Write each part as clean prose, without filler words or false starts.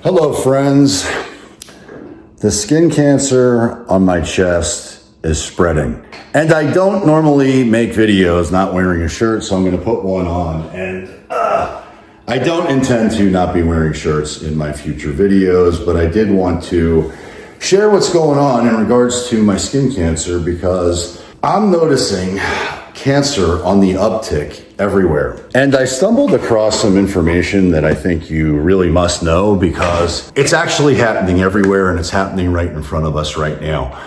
Hello, friends. The skin cancer on my chest is spreading. And I don't normally make videos not wearing a shirt, so I'm going to put one on. And I don't intend to not be wearing shirts in my future videos, but I did want to share what's going on in regards to my skin cancer because I'm noticing cancer on the uptick everywhere. And I stumbled across some information that I think you really must know because it's actually happening everywhere and it's happening right in front of us right now.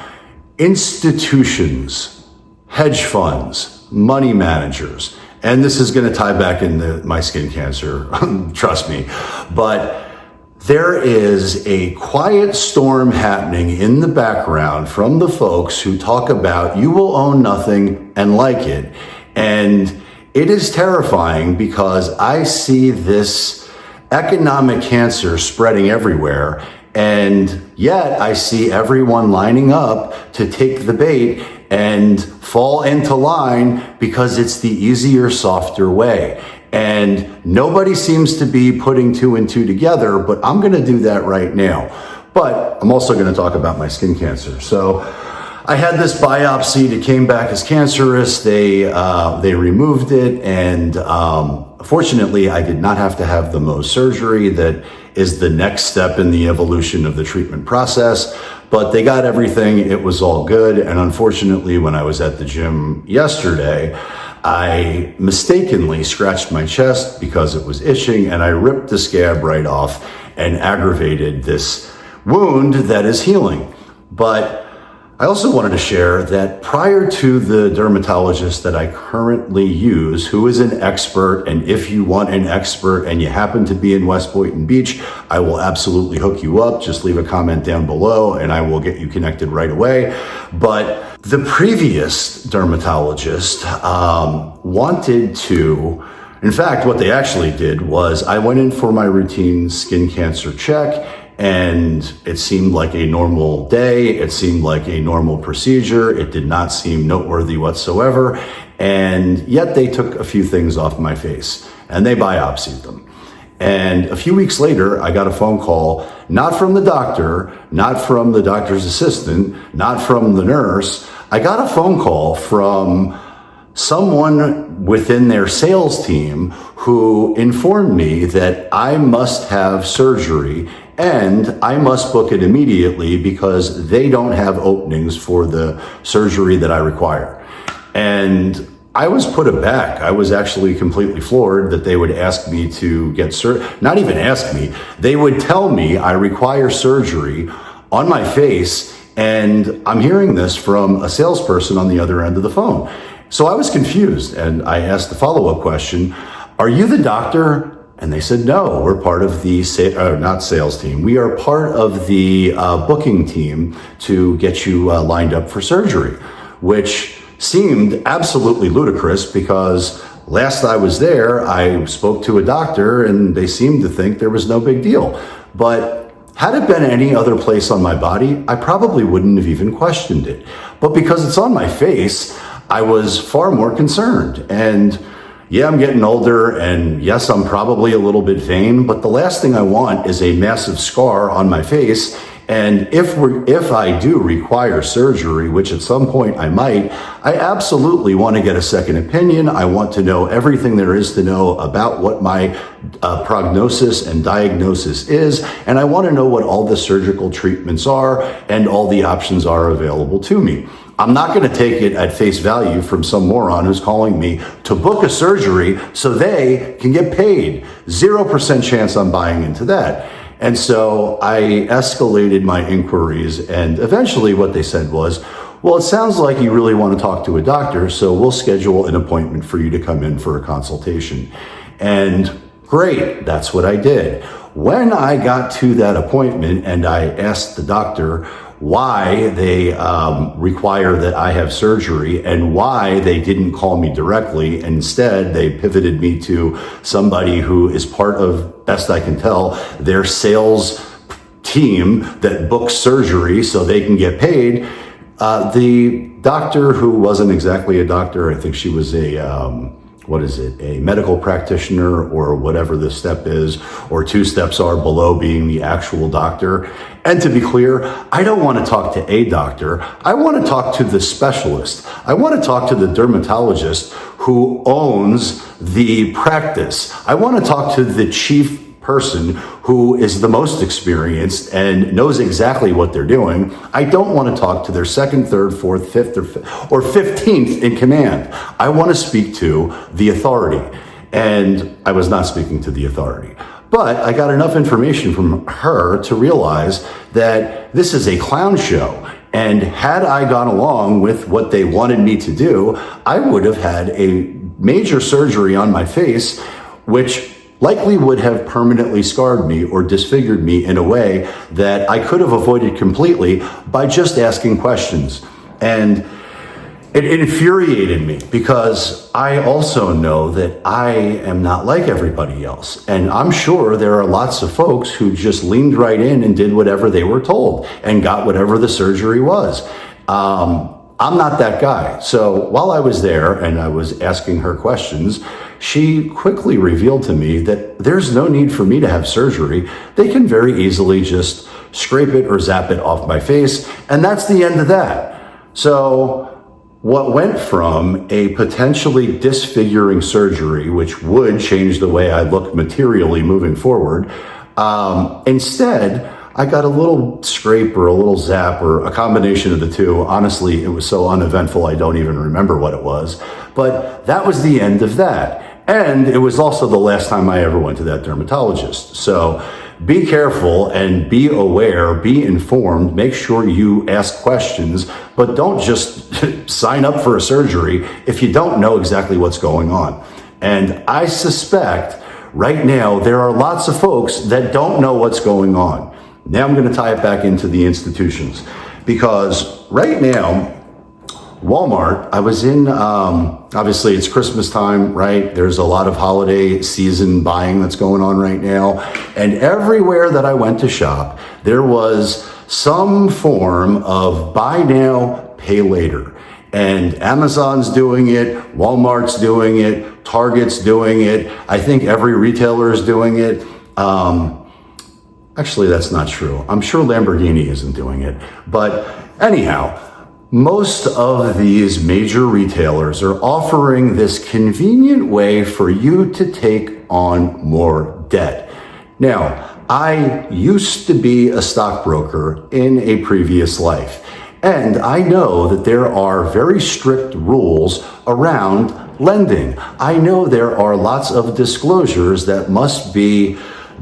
Institutions, hedge funds, money managers, and this is going to tie back into my skin cancer, trust me, but there is a quiet storm happening in the background from the folks who talk about you will own nothing and like it. And it is terrifying because I see this economic cancer spreading everywhere. And yet I see everyone lining up to take the bait and fall into line because it's the easier, softer way. And nobody seems to be putting two and two together, but I'm gonna do that right now. But I'm also gonna talk about my skin cancer. So I had this biopsy that came back as cancerous. They removed it, and fortunately I did not have to have the Mohs surgery that is the next step in the evolution of the treatment process. But they got everything, it was all good. And unfortunately, when I was at the gym yesterday, I mistakenly scratched my chest because it was itching, and I ripped the scab right off and aggravated this wound that is healing. But I also wanted to share that prior to the dermatologist that I currently use, who is an expert, and if you want an expert and you happen to be in West Boynton Beach, I will absolutely hook you up. Just leave a comment down below and I will get you connected right away. But the previous dermatologist wanted to, in fact, what they actually did was I went in for my routine skin cancer check, and it seemed like a normal day. It seemed like a normal procedure. It did not seem noteworthy whatsoever. And yet they took a few things off my face and they biopsied them. And a few weeks later, I got a phone call, not from the doctor, not from the doctor's assistant, not from the nurse. I got a phone call from someone within their sales team who informed me that I must have surgery and I must book it immediately because they don't have openings for the surgery that I require. And I was put aback. I was actually completely floored that they would ask me to get not even ask me, they would tell me I require surgery on my face, and I'm hearing this from a salesperson on the other end of the phone. So I was confused, and I asked the follow-up question, are you the doctor? And they said, no, we're part of the, not sales team. We are part of the booking team to get you lined up for surgery, which seemed absolutely ludicrous because last I was there, I spoke to a doctor and they seemed to think there was no big deal. But had it been any other place on my body, I probably wouldn't have even questioned it. But because it's on my face, I was far more concerned. And yeah, I'm getting older, and yes, I'm probably a little bit vain, but the last thing I want is a massive scar on my face. And if I do require surgery, which at some point I might, I absolutely want to get a second opinion. I want to know everything there is to know about what my prognosis and diagnosis is. And I want to know what all the surgical treatments are and all the options are available to me. I'm not going to take it at face value from some moron who's calling me to book a surgery so they can get paid. 0% chance I'm buying into that. And so I escalated my inquiries, and eventually what they said was, well, it sounds like you really want to talk to a doctor, so we'll schedule an appointment for you to come in for a consultation. And great, that's what I did. When I got to that appointment and I asked the doctor why they require that I have surgery and why they didn't call me directly. Instead, they pivoted me to somebody who is part of, best I can tell, their sales team that books surgery so they can get paid. The doctor, who wasn't exactly a doctor, I think she was a a medical practitioner or whatever the step is, or 2 steps are below being the actual doctor. And to be clear, I don't want to talk to a doctor. I want to talk to the specialist. I want to talk to the dermatologist who owns the practice. I want to talk to the chief person who is the most experienced and knows exactly what they're doing. I don't want to talk to their 2nd, 3rd, 4th, 5th, or 15th in command. I want to speak to the authority. And I was not speaking to the authority. But I got enough information from her to realize that this is a clown show. And had I gone along with what they wanted me to do, I would have had a major surgery on my face, which likely would have permanently scarred me or disfigured me in a way that I could have avoided completely by just asking questions. And it infuriated me because I also know that I am not like everybody else. And I'm sure there are lots of folks who just leaned right in and did whatever they were told and got whatever the surgery was. I'm not that guy. So while I was there and I was asking her questions, she quickly revealed to me that there's no need for me to have surgery. They can very easily just scrape it or zap it off my face, and that's the end of that. So what went from a potentially disfiguring surgery, which would change the way I look materially moving forward, instead, I got a little scrape or a little zap or a combination of the two. Honestly, it was so uneventful, I don't even remember what it was. But that was the end of that. And it was also the last time I ever went to that dermatologist. So be careful and be aware, be informed, make sure you ask questions, but don't just sign up for a surgery if you don't know exactly what's going on. And I suspect right now there are lots of folks that don't know what's going on. Now I'm going to tie it back into the institutions, because right now, Walmart, I was in, obviously it's Christmas time, right? There's a lot of holiday season buying that's going on right now. And everywhere that I went to shop, there was some form of buy now, pay later. And Amazon's doing it, Walmart's doing it, Target's doing it. I think every retailer is doing it. Actually, that's not true. I'm sure Lamborghini isn't doing it. But anyhow, most of these major retailers are offering this convenient way for you to take on more debt. Now, I used to be a stockbroker in a previous life, and I know that there are very strict rules around lending. I know there are lots of disclosures that must be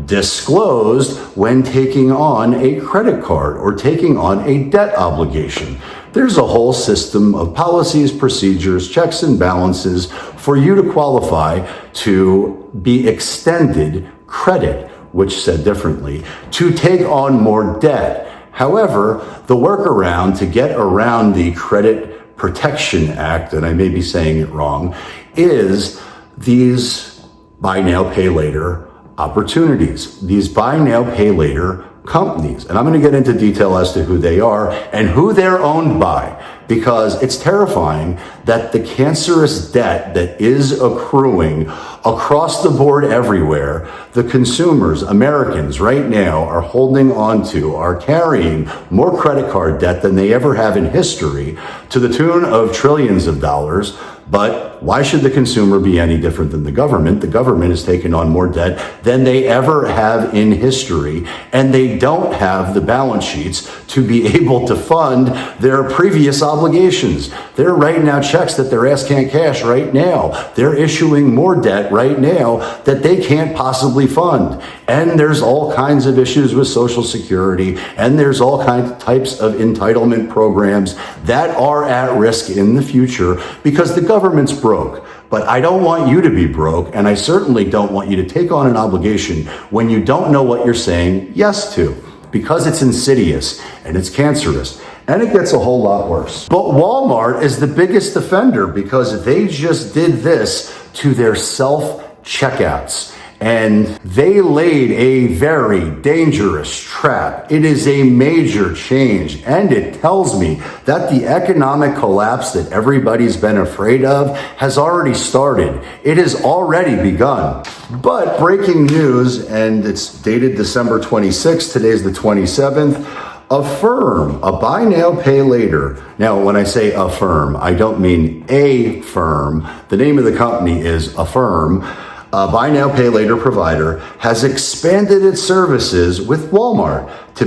disclosed when taking on a credit card or taking on a debt obligation. There's a whole system of policies, procedures, checks and balances for you to qualify to be extended credit, which said differently, to take on more debt. However, the workaround to get around the Credit Protection Act, and I may be saying it wrong, is these buy now, pay later opportunities, these buy now, pay later companies. And I'm going to get into detail as to who they are and who they're owned by, because it's terrifying that the cancerous debt that is accruing across the board everywhere, the consumers, Americans right now are holding on to, are carrying more credit card debt than they ever have in history, to the tune of trillions of dollars. But why should the consumer be any different than the government? The government has taken on more debt than they ever have in history, and they don't have the balance sheets to be able to fund their previous obligations. There are right now checks that their ass can't cash right now. They're issuing more debt right now that they can't possibly fund. And there's all kinds of issues with Social Security, and there's all kinds of types of entitlement programs that are at risk in the future because the government's broke. But I don't want you to be broke, and I certainly don't want you to take on an obligation when you don't know what you're saying yes to, because it's insidious and it's cancerous. And it gets a whole lot worse. But Walmart is the biggest offender because they just did this to their self-checkouts. and they laid a very dangerous trap. It is a major change, and it tells me that the economic collapse that everybody's been afraid of has already started. It has already begun. But breaking news, and it's dated December 26th, today's the 27th, Affirm, a buy now, pay later. Now, when I say Affirm, I don't mean a firm. The name of the company is Affirm. A buy now, pay later provider has expanded its services with Walmart to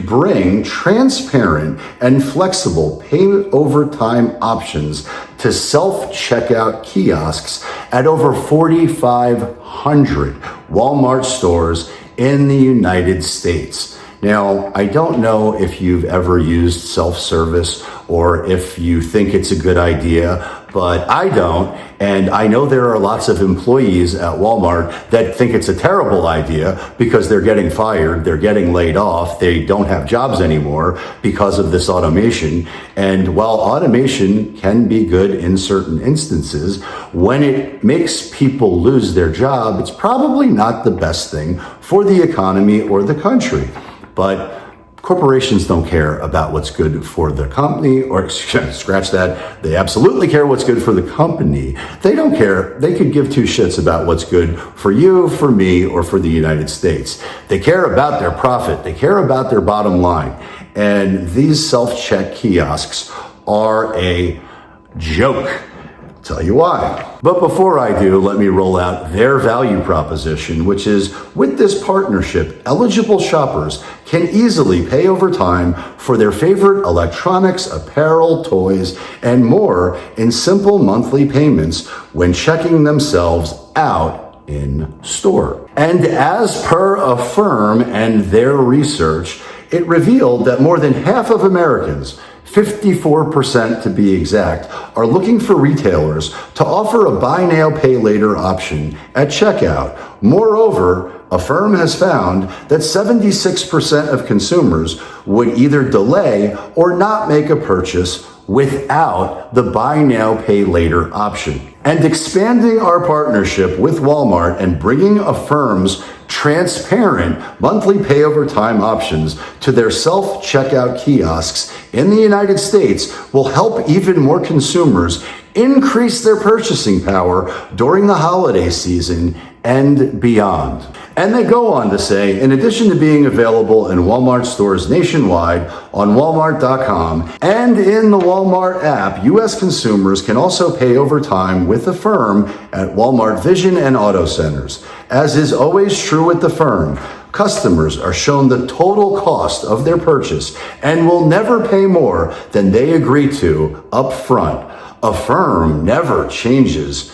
bring transparent and flexible pay over time options to self-checkout kiosks at over 4,500 Walmart stores in the United States. Now, I don't know if you've ever used self-service or if you think it's a good idea, but I don't. And I know there are lots of employees at Walmart that think it's a terrible idea because they're getting fired, they're getting laid off, they don't have jobs anymore because of this automation. And while automation can be good in certain instances, when it makes people lose their job, it's probably not the best thing for the economy or the country. But corporations don't care about what's good for the company, or scratch that. They absolutely care what's good for the company. They don't care. They could give two shits about what's good for you, for me, or for the United States. They care about their profit. They care about their bottom line. And these self-check kiosks are a joke. Tell you why. But before I do, let me roll out their value proposition, which is, with this partnership, eligible shoppers can easily pay over time for their favorite electronics, apparel, toys, and more in simple monthly payments when checking themselves out in store. And as per Affirm and their research, it revealed that more than half of Americans, 54% to be exact, are looking for retailers to offer a buy now, pay later option at checkout. Moreover, Affirm has found that 76% of consumers would either delay or not make a purchase without the buy now, pay later option. And expanding our partnership with Walmart and bringing Affirm's transparent monthly pay over time options to their self-checkout kiosks in the United States will help even more consumers increase their purchasing power during the holiday season and beyond. And they go on to say, in addition to being available in Walmart stores nationwide, on Walmart.com, and in the Walmart app, U.S. consumers can also pay over time with Affirm at Walmart Vision and Auto Centers. As is always true with Affirm, customers are shown the total cost of their purchase and will never pay more than they agree to up front. Affirm never charges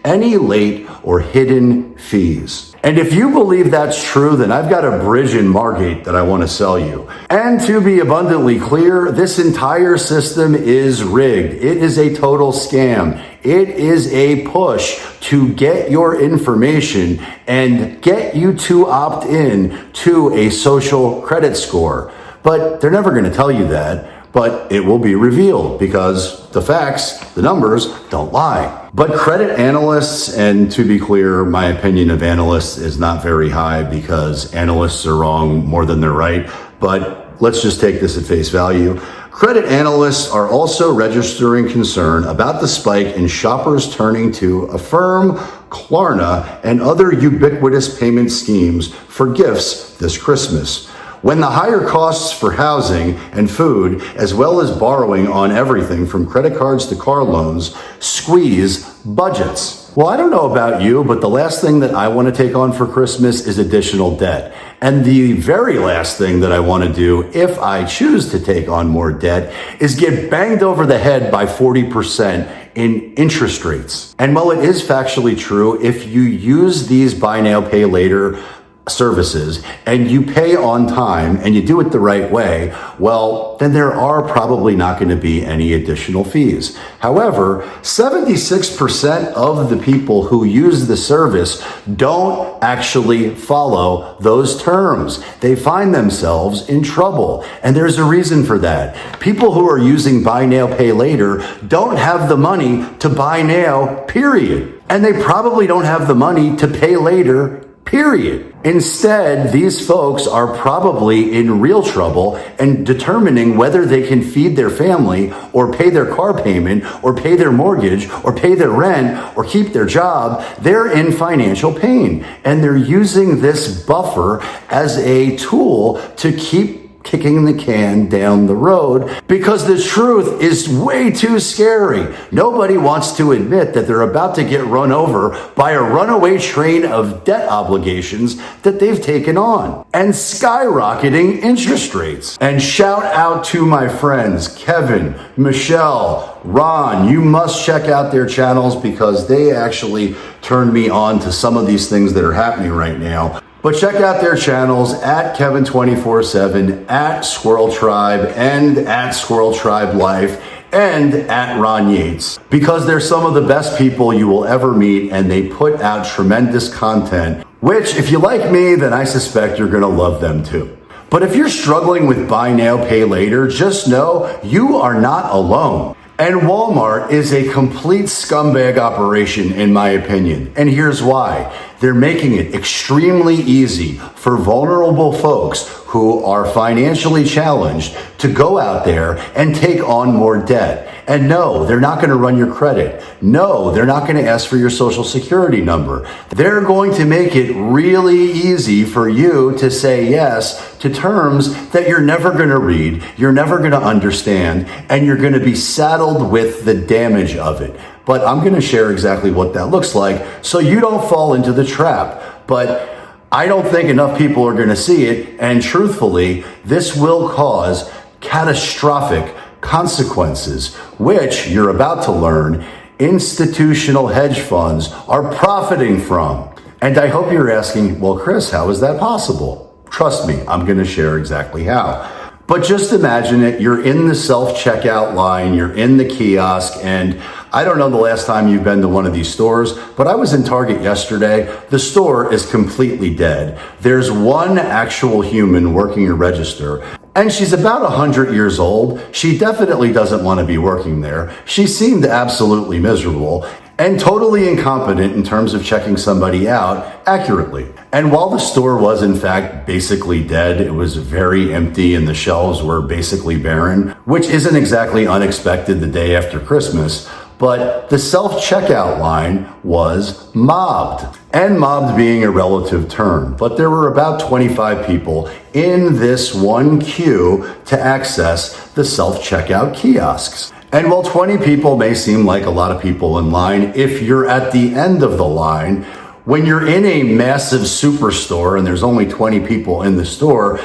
any late or hidden fees. And if you believe that's true, then I've got a bridge in Margate that I want to sell you. And to be abundantly clear, this entire system is rigged. It is a total scam. It is a push to get your information and get you to opt in to a social credit score. But they're never going to tell you that. But it will be revealed because the facts, the numbers, don't lie. But credit analysts, and to be clear, my opinion of analysts is not very high because analysts are wrong more than they're right. But let's just take this at face value. Credit analysts are also registering concern about the spike in shoppers turning to Affirm, Klarna, and other ubiquitous payment schemes for gifts this Christmas, when the higher costs for housing and food, as well as borrowing on everything from credit cards to car loans, squeeze budgets. Well, I don't know about you, but the last thing that I want to take on for Christmas is additional debt. And the very last thing that I want to do, if I choose to take on more debt, is get banged over the head by 40% in interest rates. And while it is factually true, if you use these buy now, pay later services and you pay on time and you do it the right way, well, then there are probably not going to be any additional fees. However, 76% of the people who use the service don't actually follow those terms. They find themselves in trouble. And there's a reason for that. People who are using buy now, pay later don't have the money to buy now, period. And they probably don't have the money to pay later, period. Instead, these folks are probably in real trouble and determining whether they can feed their family or pay their car payment or pay their mortgage or pay their rent or keep their job. They're in financial pain, and they're using this buffer as a tool to keep kicking the can down the road because the truth is way too scary. Nobody wants to admit that they're about to get run over by a runaway train of debt obligations that they've taken on and skyrocketing interest rates. And shout out to my friends, Kevin, Michelle, Ron. You must check out their channels because they actually turned me on to some of these things that are happening right now. But check out their channels at Kevin247, at SquirrelTribe, and at SquirrelTribe Life, and at Ron Yates, because they're some of the best people you will ever meet, and they put out tremendous content, which, if you like me, then I suspect you're gonna love them too. But if you're struggling with buy now, pay later, just know you are not alone. And Walmart is a complete scumbag operation, in my opinion. And here's why. They're making it extremely easy for vulnerable folks who are financially challenged to go out there and take on more debt. And no, they're not going to run your credit. No, they're not going to ask for your social security number. They're going to make it really easy for you to say yes to terms that you're never going to read, you're never going to understand, and you're going to be saddled with the damage of it. But I'm going to share exactly what that looks like so you don't fall into the trap. But I don't think enough people are going to see it. And truthfully, this will cause catastrophic consequences, which you're about to learn institutional hedge funds are profiting from. And I hope you're asking, well, Chris, how is that possible? Trust me, I'm going to share exactly how. But just imagine it, you're in the self-checkout line, you're in the kiosk, and I don't know the last time you've been to one of these stores, but I was in Target yesterday. The store is completely dead. There's one actual human working a register, and she's about 100 years old. She definitely doesn't want to be working there. She seemed absolutely miserable and totally incompetent in terms of checking somebody out accurately. And while the store was in fact basically dead, it was very empty and the shelves were basically barren, which isn't exactly unexpected the day after Christmas, but the self-checkout line was mobbed. And mobbed being a relative term, but there were about 25 people in this one queue to access the self-checkout kiosks. And while 20 people may seem like a lot of people in line, if you're at the end of the line, when you're in a massive superstore and there's only 20 people in the store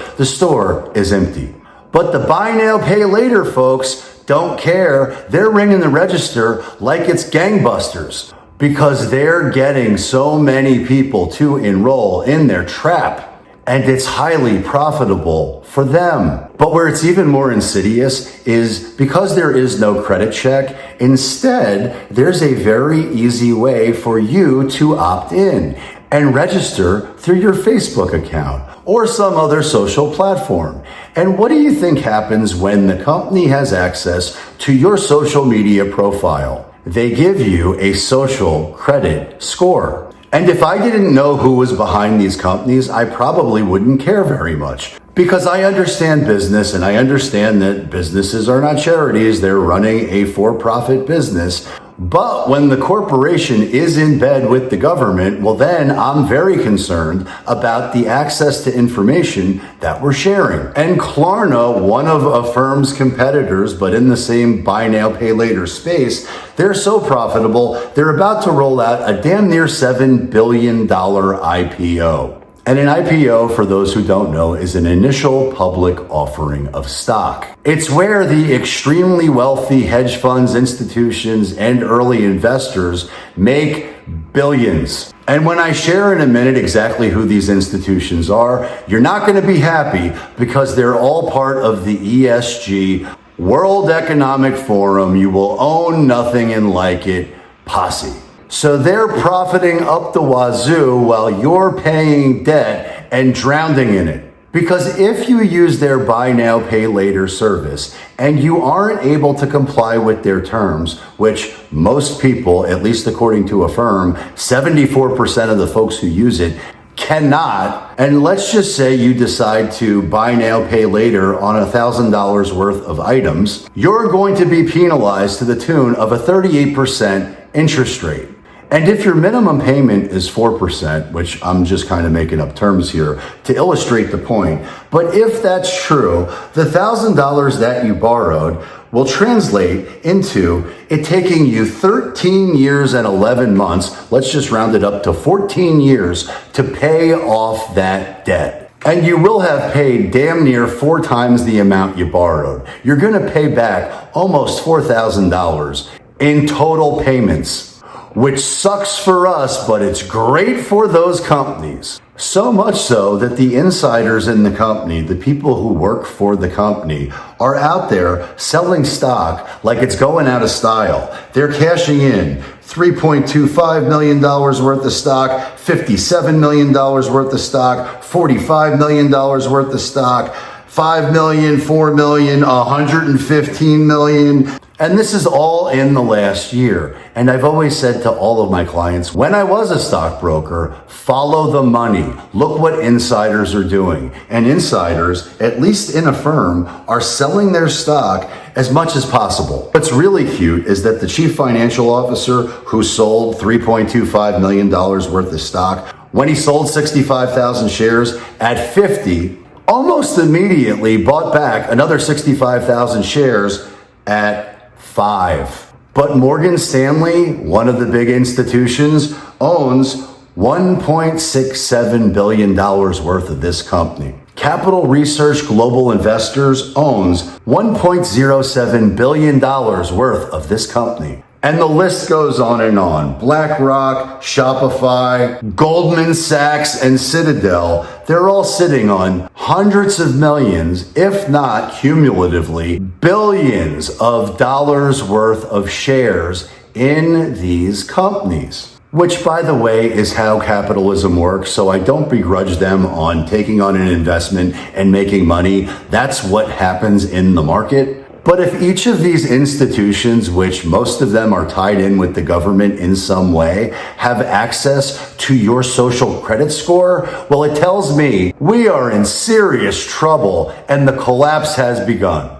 is empty. But the buy now, pay later folks don't care. They're ringing the register like it's gangbusters because they're getting so many people to enroll in their trap. And it's highly profitable for them. But where it's even more insidious is because there is no credit check, instead, there's a very easy way for you to opt in and register through your Facebook account or some other social platform. And what do you think happens when the company has access to your social media profile? They give you a social credit score. And if I didn't know who was behind these companies, I probably wouldn't care very much. Because I understand business and I understand that businesses are not charities, they're running a for-profit business. But when the corporation is in bed with the government, well then I'm very concerned about the access to information that we're sharing. And Klarna, one of Affirm's competitors, but in the same buy now, pay later space, they're so profitable, they're about to roll out a damn near $7 billion IPO. And an IPO, for those who don't know, is an initial public offering of stock. It's where the extremely wealthy hedge funds, institutions, and early investors make billions. And when I share in a minute exactly who these institutions are, you're not going to be happy because they're all part of the ESG, World Economic Forum, you will own nothing and like it, posse. So they're profiting up the wazoo while you're paying debt and drowning in it. Because if you use their buy now, pay later service and you aren't able to comply with their terms, which most people, at least according to Affirm, 74% of the folks who use it cannot, and let's just say you decide to buy now, pay later on $1,000 worth of items, you're going to be penalized to the tune of a 38% interest rate. And if your minimum payment is 4%, which I'm just kind of making up terms here to illustrate the point, but if that's true, the $1,000 that you borrowed will translate into it taking you 13 years and 11 months, let's just round it up to 14 years, to pay off that debt. And you will have paid damn near 4 times the amount you borrowed. You're going to pay back almost $4,000 in total payments, which sucks for us, but it's great for those companies. So much so that the insiders in the company, the people who work for the company, are out there selling stock like it's going out of style. They're cashing in $3.25 million worth of stock, $57 million worth of stock, $45 million worth of stock, $5 million, $4 million, $115 million. And this is all in the last year. And I've always said to all of my clients, when I was a stockbroker, follow the money. Look what insiders are doing. And insiders, at least in Affirm, are selling their stock as much as possible. What's really cute is that the chief financial officer who sold $3.25 million worth of stock, when he sold 65,000 shares at 50, almost immediately bought back another 65,000 shares at 5. But Morgan Stanley, one of the big institutions, owns $1.67 billion worth of this company. Capital Research Global Investors owns $1.07 billion worth of this company. And the list goes on and on. BlackRock, Shopify, Goldman Sachs, and Citadel, they're all sitting on hundreds of millions, if not cumulatively, billions of dollars worth of shares in these companies. Which, by the way, is how capitalism works, so I don't begrudge them on taking on an investment and making money. That's what happens in the market. But if each of these institutions, which most of them are tied in with the government in some way, have access to your social credit score, well, it tells me we are in serious trouble and the collapse has begun.